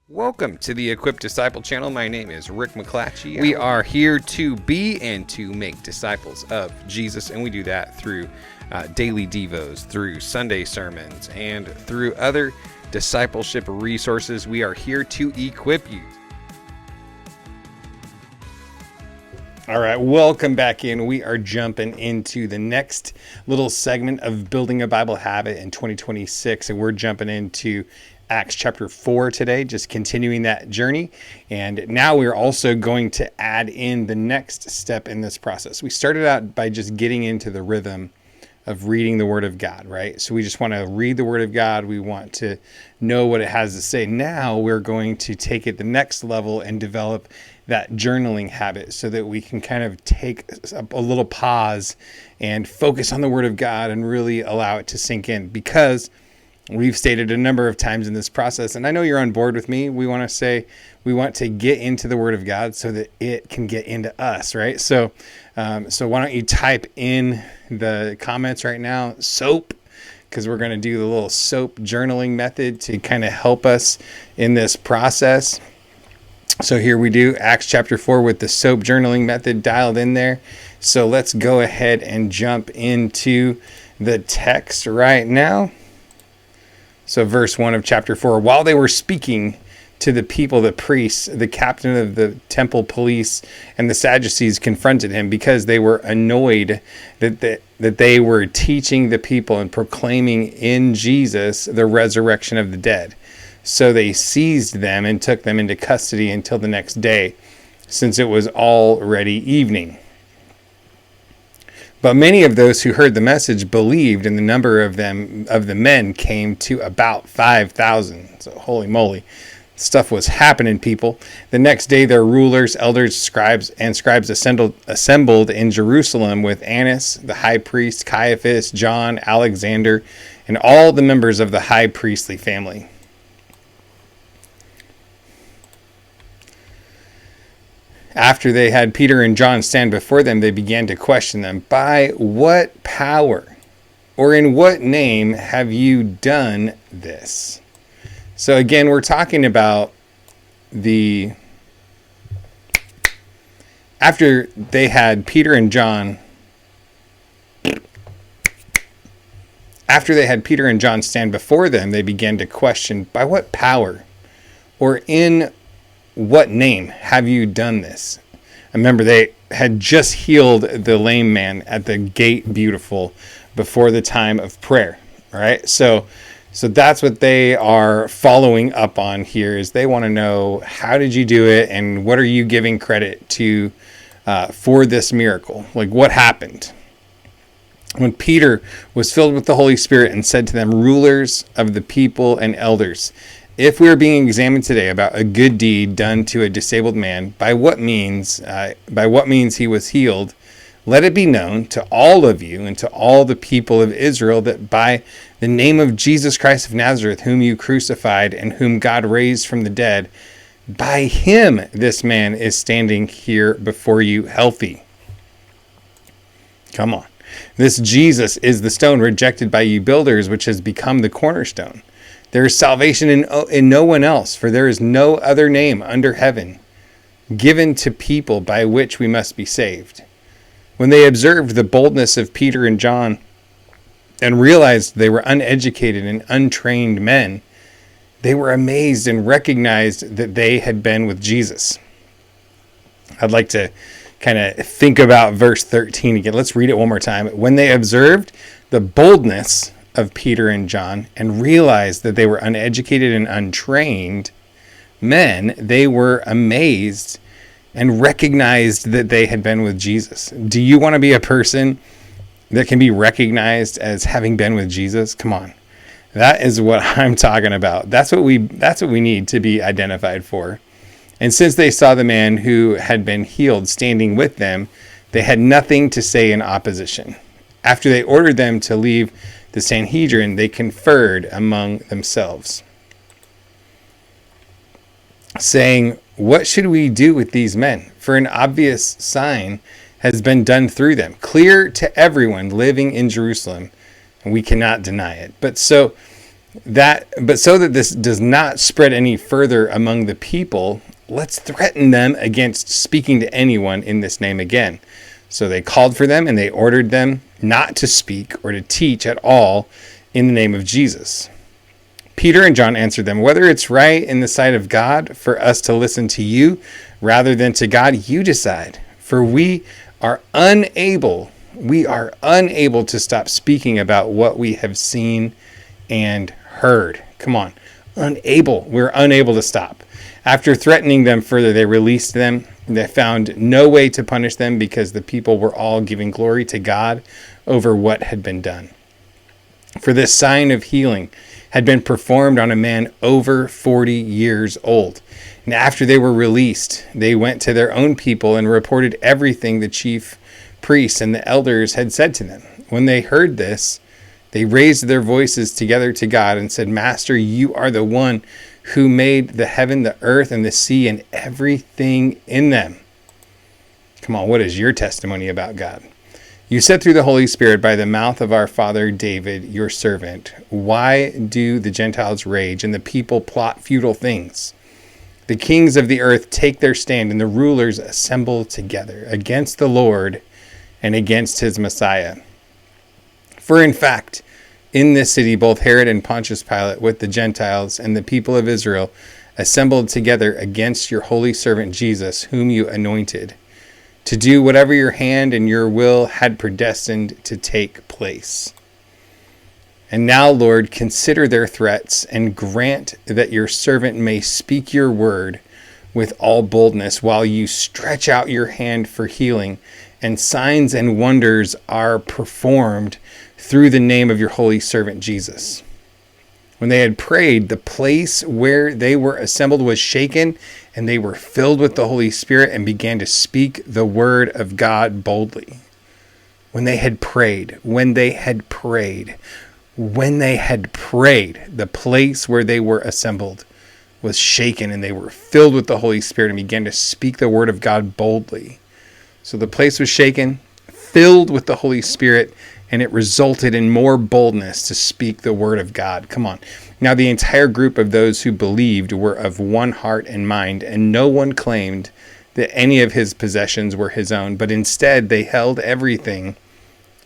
Welcome to the Equipped Disciple channel. My name is Rick McClatchy. We are here to be and to make disciples of Jesus, and we do that through daily devos, through Sunday sermons, and through other discipleship resources. We are here to equip you. All right, welcome back in. We are jumping into the next little segment of building a Bible habit in 2026, and we're jumping into Acts chapter 4 today, just continuing that journey. And now we're also going to add in the next step in this process. We started out by just getting into the rhythm of reading the Word of God, right? So we just want to read the Word of God. We want to know what it has to say. Now we're going to take it the next level and develop that journaling habit so that we can kind of take a little pause and focus on the Word of God and really allow it to sink in, because we've stated a number of times in this process, and I know you're on board with me, we want to get into the Word of God so that it can get into us, right? So why don't you type in the comments right now, SOAP, because we're going to do the little SOAP journaling method to kind of help us in this process. So here we do Acts chapter 4 with the SOAP journaling method dialed in there. So let's go ahead and jump into the text right now. So verse 1 of chapter 4, while they were speaking to the people, the priests, the captain of the temple police, and the Sadducees confronted him because they were annoyed that they were teaching the people and proclaiming in Jesus the resurrection of the dead. So they seized them and took them into custody until the next day, since it was already evening. But many of those who heard the message believed, and the number of the men came to about 5,000. So holy moly, stuff was happening, people. The next day their rulers, elders, scribes assembled in Jerusalem with Annas, the high priest, Caiaphas, John, Alexander, and all the members of the high priestly family. After they had Peter and John stand before them, they began to question them. By what power or in what name have you done this? So again, we're talking about after they had Peter and John stand before them, they began to question, by what power or in what name have you done this? Remember, they had just healed the lame man at the gate beautiful before the time of prayer. All right. So that's what they are following up on here, is they want to know, how did you do it? And what are you giving credit to for this miracle? Like, what happened? When Peter was filled with the Holy Spirit and said to them, rulers of the people and elders, if we are being examined today about a good deed done to a disabled man, by what means he was healed, let it be known to all of you and to all the people of Israel that by the name of Jesus Christ of Nazareth, whom you crucified and whom God raised from the dead, by him this man is standing here before you healthy. Come on. This Jesus is the stone rejected by you builders, which has become the cornerstone. There is salvation in no one else, for there is no other name under heaven given to people by which we must be saved. When they observed the boldness of Peter and John and realized they were uneducated and untrained men, they were amazed and recognized that they had been with Jesus. I'd like to kind of think about verse 13 again. Let's read it one more time. When they observed the boldness of Peter and John and realized that they were uneducated and untrained men, they were amazed and recognized that they had been with Jesus. Do you want to be a person that can be recognized as having been with Jesus? Come on. That is what I'm talking about. That's what we need to be identified for. And since they saw the man who had been healed standing with them, they had nothing to say in opposition. After they ordered them to leave the Sanhedrin, they conferred among themselves, saying, what should we do with these men? For an obvious sign has been done through them, clear to everyone living in Jerusalem, and we cannot deny it. But so But so that this does not spread any further among the people, let's threaten them against speaking to anyone in this name again. So they called for them and they ordered them not to speak or to teach at all in the name of Jesus. Peter and John answered them, whether it's right in the sight of God for us to listen to you rather than to God, you decide. For we are unable to stop speaking about what we have seen and heard. Come on. We're unable to stop. After threatening them further, they released them. They found no way to punish them because the people were all giving glory to God over what had been done. For this sign of healing had been performed on a man over 40 years old. And after they were released, they went to their own people and reported everything the chief priests and the elders had said to them. When they heard this, they raised their voices together to God and said, Master, you are the one who made the heaven, the earth, and the sea, and everything in them. Come on, what is your testimony about God? You said through the Holy Spirit by the mouth of our father David, your servant, why do the Gentiles rage and the people plot futile things? The kings of the earth take their stand and the rulers assemble together against the Lord and against his Messiah. For in fact, in this city, both Herod and Pontius Pilate with the Gentiles and the people of Israel assembled together against your holy servant Jesus, whom you anointed, to do whatever your hand and your will had predestined to take place. And now, Lord, consider their threats and grant that your servant may speak your word with all boldness while you stretch out your hand for healing and signs and wonders are performed through the name of your holy servant Jesus. When they had prayed, the place where they were assembled was shaken, and they were filled with the Holy Spirit and began to speak the word of God boldly. When they had prayed, the place where they were assembled was shaken, and they were filled with the Holy Spirit and began to speak the word of God boldly. So the place was shaken, filled with the Holy Spirit, and it resulted in more boldness to speak the word of God. Come on. Now the entire group of those who believed were of one heart and mind, and no one claimed that any of his possessions were his own, but instead they held everything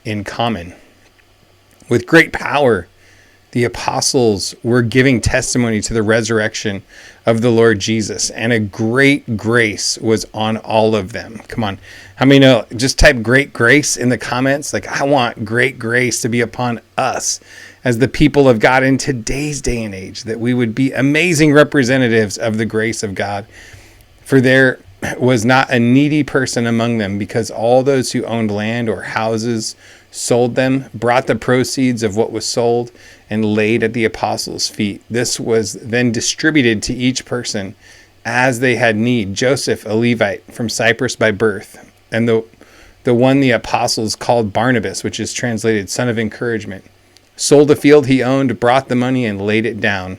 in common. With great power, the apostles were giving testimony to the resurrection of the Lord Jesus, and a great grace was on all of them. Come on. How many know? Just type great grace in the comments. Like, I want great grace to be upon us as the people of God in today's day and age, that we would be amazing representatives of the grace of God. For there was not a needy person among them, because all those who owned land or houses sold them, brought the proceeds of what was sold, and laid at the apostles' feet. This was then distributed to each person as they had need. Joseph, a Levite from Cyprus by birth, and the one the apostles called Barnabas, which is translated son of encouragement, sold a field he owned, brought the money, and laid it down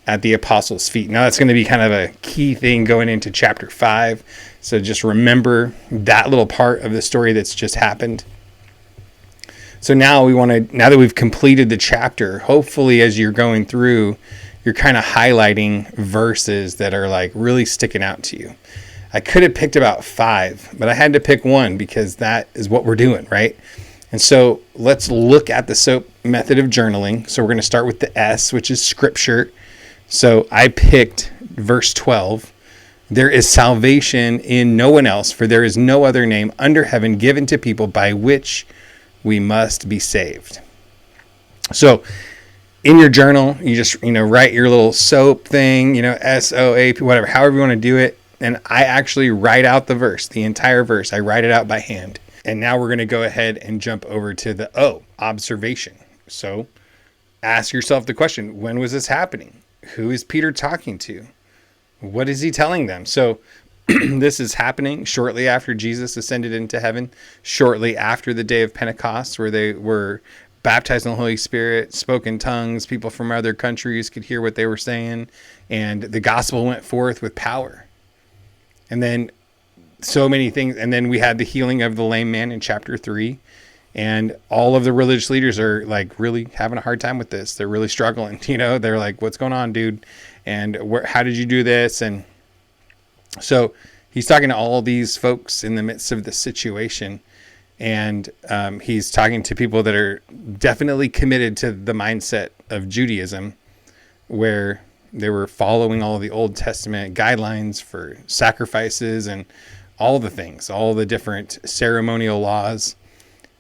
at the apostles' feet. Now that's going to be kind of a key thing going into chapter 5. So just remember that little part of the story that's just happened. So now now that we've completed the chapter, hopefully as you're going through, you're kind of highlighting verses that are like really sticking out to you. I could have picked about 5, but I had to pick one because that is what we're doing, right? And so let's look at the SOAP method of journaling. So we're going to start with the S, which is scripture. So I picked verse 12. There is salvation in no one else, for there is no other name under heaven given to people by which we must be saved. So in your journal, you just, write your little SOAP thing, SOAP, whatever, however you want to do it. And I actually write out the verse, the entire verse. I write it out by hand. And now we're going to go ahead and jump over to the O, observation. So ask yourself the question, when was this happening? Who is Peter talking to? What is he telling them? So this is happening shortly after Jesus ascended into heaven, shortly after the day of Pentecost, where they were baptized in the Holy Spirit, spoke in tongues, people from other countries could hear what they were saying, and the gospel went forth with power. And then so many things, and then we had the healing of the lame man in chapter 3, And all of the religious leaders are like really having a hard time with this. They're really struggling. They're like, what's going on, dude? And how did you do this? And so he's talking to all these folks in the midst of the situation. And he's talking to people that are definitely committed to the mindset of Judaism, where they were following all of the Old Testament guidelines for sacrifices and all the things, all the different ceremonial laws.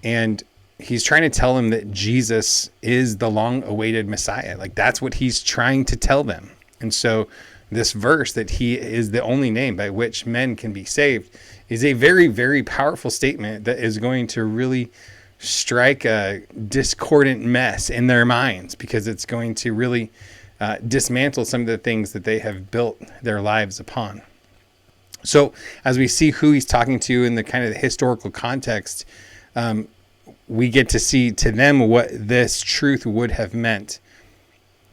And he's trying to tell them that Jesus is the long-awaited Messiah. Like, that's what he's trying to tell them. And so this verse, that he is the only name by which men can be saved, is a very, very powerful statement that is going to really strike a discordant mess in their minds, because it's going to really dismantle some of the things that they have built their lives upon. So as we see who he's talking to in the kind of the historical context, we get to see to them what this truth would have meant.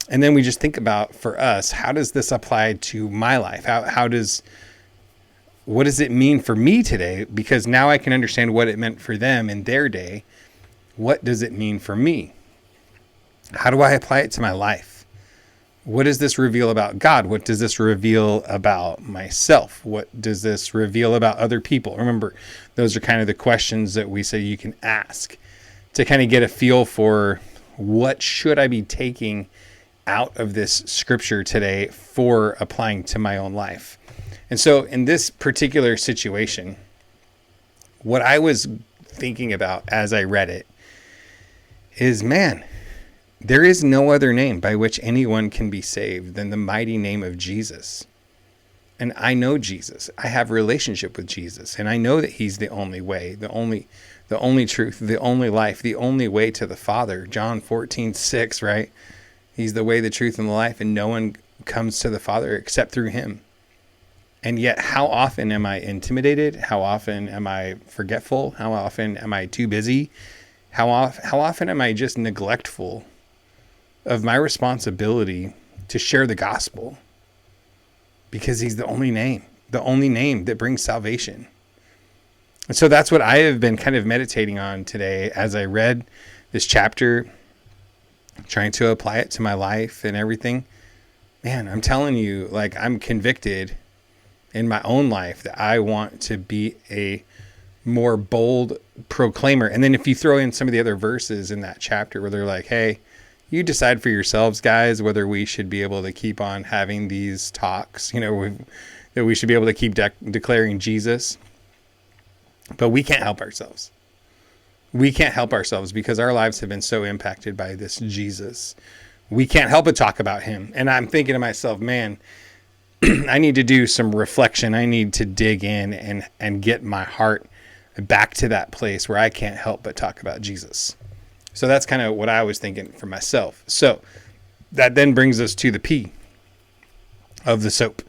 And then we just think about, for us, how does this apply to my life? What does it mean for me today? Because now I can understand what it meant for them in their day. What does it mean for me? How do I apply it to my life? What does this reveal about God? What does this reveal about myself? What does this reveal about other people? Remember, those are kind of the questions that we say you can ask to kind of get a feel for what should I be taking out of this scripture today for applying to my own life. And so in this particular situation, what I was thinking about as I read it is, man, there is no other name by which anyone can be saved than the mighty name of Jesus. And I know Jesus. I have a relationship with Jesus. And I know that he's the only way, the only truth, the only life, the only way to the Father. John 14:6, right? He's the way, the truth, and the life, and no one comes to the Father except through him. And yet, how often am I intimidated? How often am I forgetful? How often am I too busy? How often am I just neglectful of my responsibility to share the gospel? Because he's the only name that brings salvation. And so that's what I have been kind of meditating on today as I read this chapter, trying to apply it to my life and everything. Man, I'm telling you, like, I'm convicted in my own life that I want to be a more bold proclaimer. And then if you throw in some of the other verses in that chapter where they're like, hey, you decide for yourselves, guys, whether we should be able to keep on having these talks, that we should be able to keep declaring Jesus. But we can't help ourselves. We can't help ourselves because our lives have been so impacted by this Jesus. We can't help but talk about him. And I'm thinking to myself, man, I need to do some reflection. I need to dig in and get my heart back to that place where I can't help but talk about Jesus. So that's kind of what I was thinking for myself. So that then brings us to the P of the SOAP,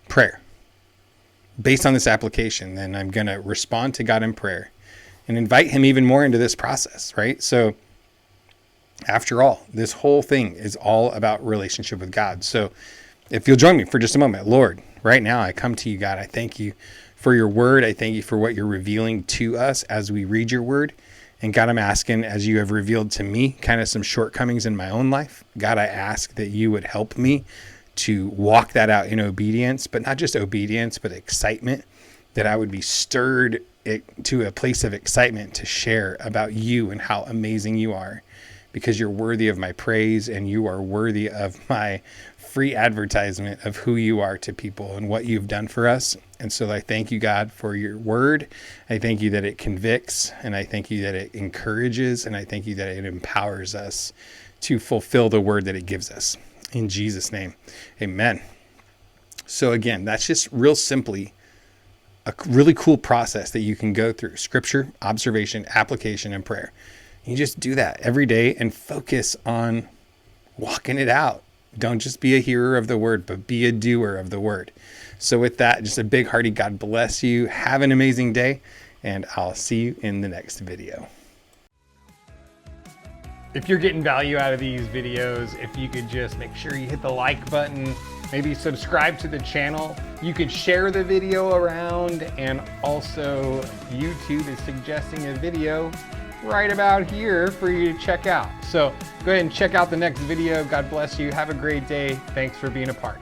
prayer. Based on this application, then I'm going to respond to God in prayer and invite him even more into this process, right? So after all, this whole thing is all about relationship with God. So if you'll join me for just a moment, Lord, right now I come to you, God. I thank you for your word. I thank you for what you're revealing to us as we read your word. And God, I'm asking, as you have revealed to me kind of some shortcomings in my own life, God, I ask that you would help me to walk that out in obedience, but not just obedience, but excitement, that I would be stirred to a place of excitement to share about you and how amazing you are, because you're worthy of my praise and you are worthy of my free advertisement of who you are to people and what you've done for us. And so I thank you, God, for your word. I thank you that it convicts, and I thank you that it encourages, and I thank you that it empowers us to fulfill the word that it gives us. In Jesus' name, amen. So again, that's just real simply a really cool process that you can go through: scripture, observation, application, and prayer. You just do that every day and focus on walking it out. Don't just be a hearer of the word, but be a doer of the word. So with that, just a big hearty God bless you. Have an amazing day, and I'll see you in the next video. If you're getting value out of these videos, if you could just make sure you hit the like button, maybe subscribe to the channel. You could share the video around, and also YouTube is suggesting a video right about here for you to check out. So go ahead and check out the next video. God bless you. Have a great day. Thanks for being a part.